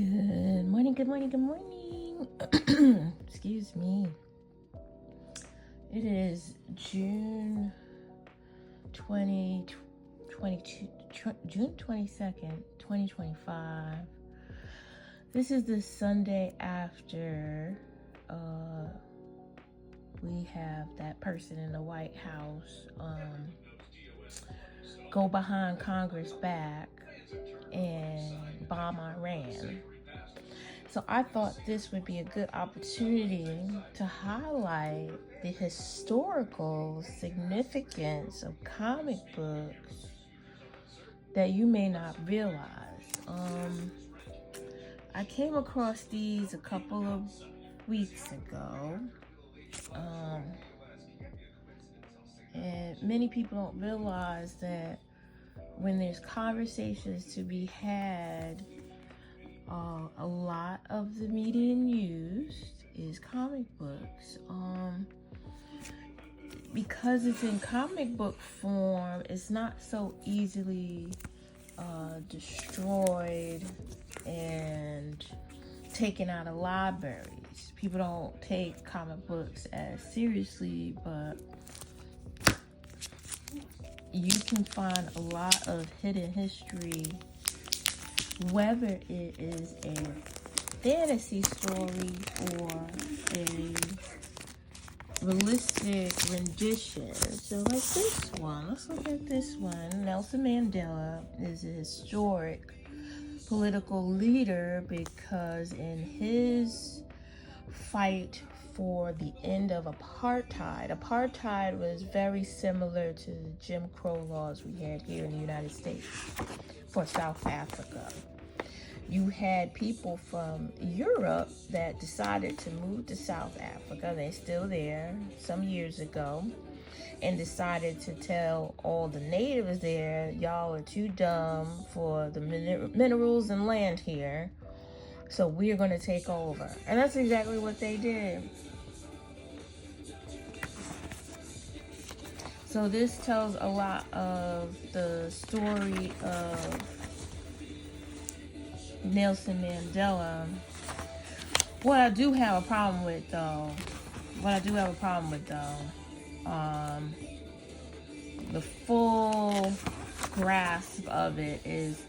Good morning, good morning, good morning. Excuse me. It is June 2022, June 22nd, 2025. This is the Sunday after we have that person in the White House go behind Congress back and bomb Iran. So I thought this would be a good opportunity to highlight the historical significance of comic books that you may not realize. I came across these a couple of weeks ago. And many people don't realize that when there's conversations to be had, a lot of the medium used is comic books. Because it's in comic book form, it's not so easily destroyed and taken out of libraries. People don't take comic books as seriously, but you can find a lot of hidden history, whether it is a fantasy story or a realistic rendition. So like this one, let's look at this one. Nelson Mandela is a historic political leader because in his fight for the end of apartheid was very similar to the Jim Crow laws we had here in the United States for South Africa. You had people from Europe that decided to move to South Africa. They're still there some years ago, and decided to tell all the natives there, y'all are too dumb for the minerals and land here, so we're going to take over. And that's exactly what they did. So this tells a lot of the story of Nelson Mandela. What I do have a problem with though, the full grasp of it is,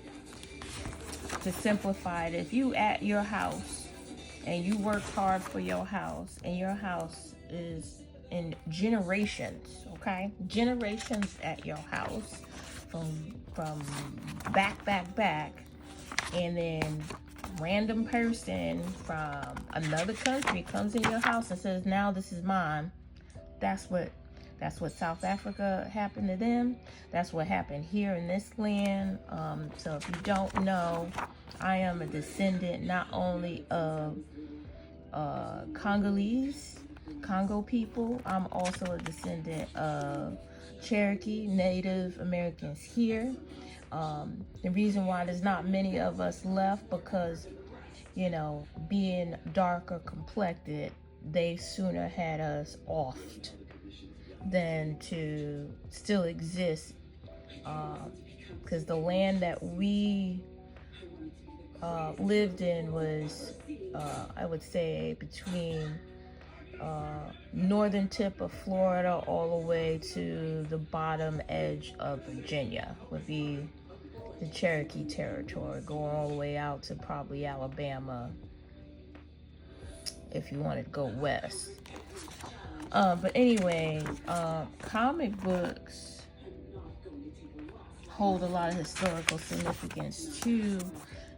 to simplify it, if you at your house and you work hard for your house and your house is in generations, okay? Generations at your house from back, and then random person from another country comes in your house and says, now this is mine. That's what South Africa happened to them. That's what happened here in this land. So if you don't know, I am a descendant not only of Congo people. I'm also a descendant of Cherokee Native Americans here. The reason why there's not many of us left, because, being darker complected, they sooner had us offed than to still exist, because the land that we lived in was, I would say, between northern tip of Florida all the way to the bottom edge of Virginia would be the Cherokee territory, going all the way out to probably Alabama if you wanted to go west. But anyway, comic books hold a lot of historical significance too,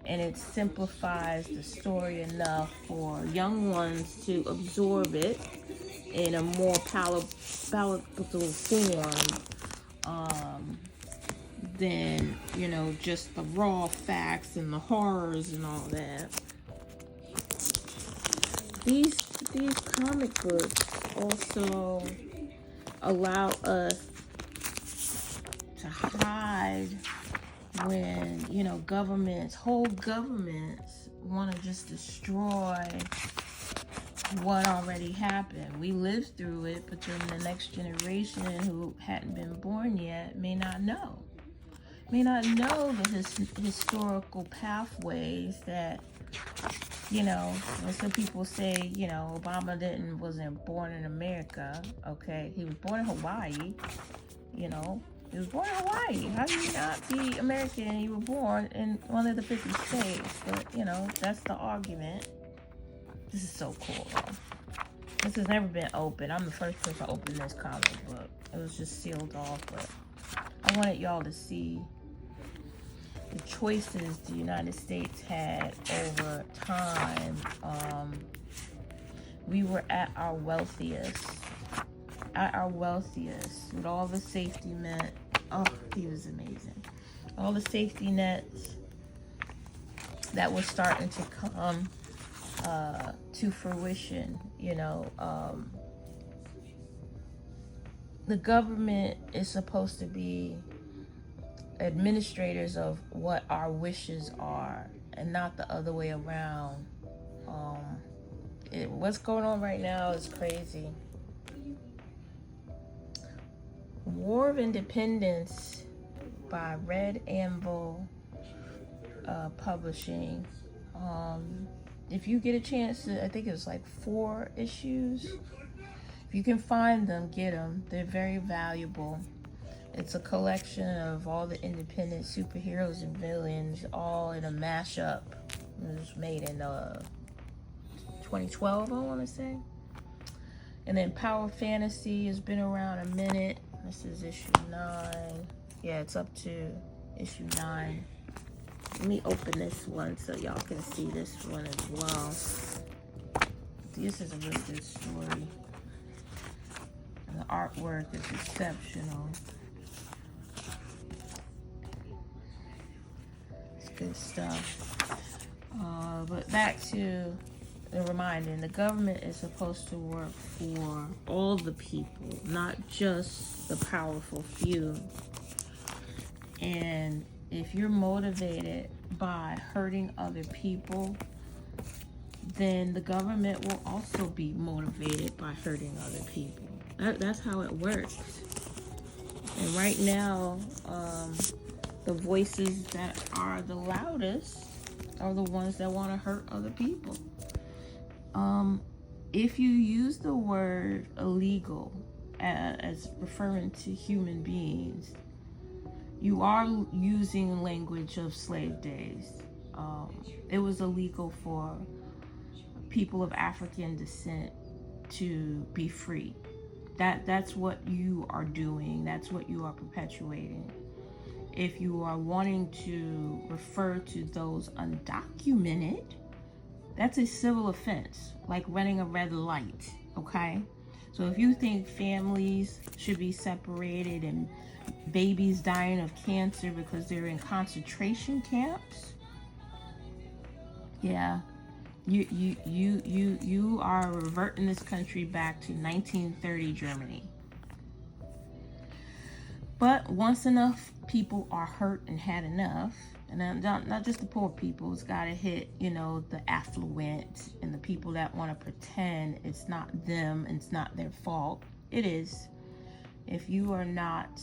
and it simplifies the story enough for young ones to absorb it in a more palatable form than, just the raw facts and the horrors and all that. These comic books also allow us to hide when, whole governments want to just destroy what already happened. We lived through it, but then the next generation who hadn't been born yet may not know. may not know the historical pathways that, and some people say, Obama wasn't born in America. Okay, he was born in Hawaii. He was born in Hawaii. How do you not be American? You were born in one of the 50 states. But that's the argument. This is so cool, though. This has never been open. I'm the first person to open this comic book. It was just sealed off, but I wanted y'all to see the choices the United States had over time. We were at our wealthiest with all the safety net. Oh, he was amazing. All the safety nets that were starting to come to fruition. The government is supposed to be administrators of what our wishes are, and not the other way around. What's going on right now is crazy. War of Independence by Red Anvil Publishing. If you get a chance to, I think it was like 4 issues. If you can find them, get them. They're very valuable. It's a collection of all the independent superheroes and villains, all in a mashup. It was made in 2012, I want to say. And then Power Fantasy has been around a minute. This is issue 9. Yeah, it's up to issue 9. Let me open this one so y'all can see this one as well. This is a really good story. And the artwork is exceptional. It's good stuff. But back to the reminding, the government is supposed to work for all the people, not just the powerful few. And if you're motivated by hurting other people, then the government will also be motivated by hurting other people. That's how it works. And right now, the voices that are the loudest are the ones that want to hurt other people. If you use the word illegal as referring to human beings, you are using language of slave days. It was illegal for people of African descent to be free. That's what you are doing. That's what you are perpetuating. If you are wanting to refer to those undocumented, that's a civil offense, like running a red light, okay? So if you think families should be separated and babies dying of cancer because they're in concentration camps, yeah, you are reverting this country back to 1930 Germany. But once enough people are hurt and had enough, and not just the poor people, it's got to hit, the affluent and the people that want to pretend it's not them and it's not their fault. It is. If you are not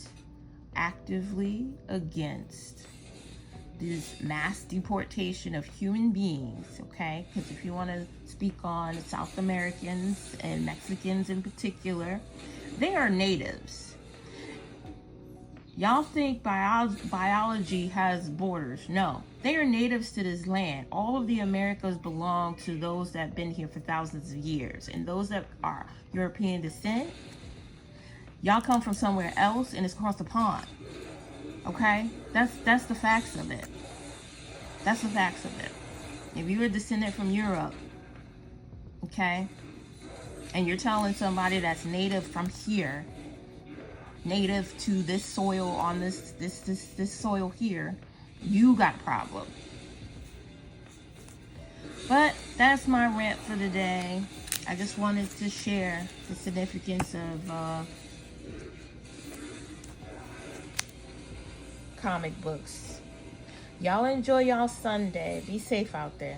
actively against this mass deportation of human beings, okay? Because if you want to speak on South Americans and Mexicans in particular, they are natives. Y'all think biology has borders. No, they are natives to this land. All of the Americas belong to those that have been here for thousands of years. And those that are European descent, y'all come from somewhere else and it's across the pond. Okay? That's the facts of it. That's the facts of it. If you're a descendant from Europe, okay, and you're telling somebody that's native from here, native to this soil on this soil here, you got a problem. But that's my rant for today. I just wanted to share the significance of comic books. Y'all enjoy y'all Sunday. Be safe out there.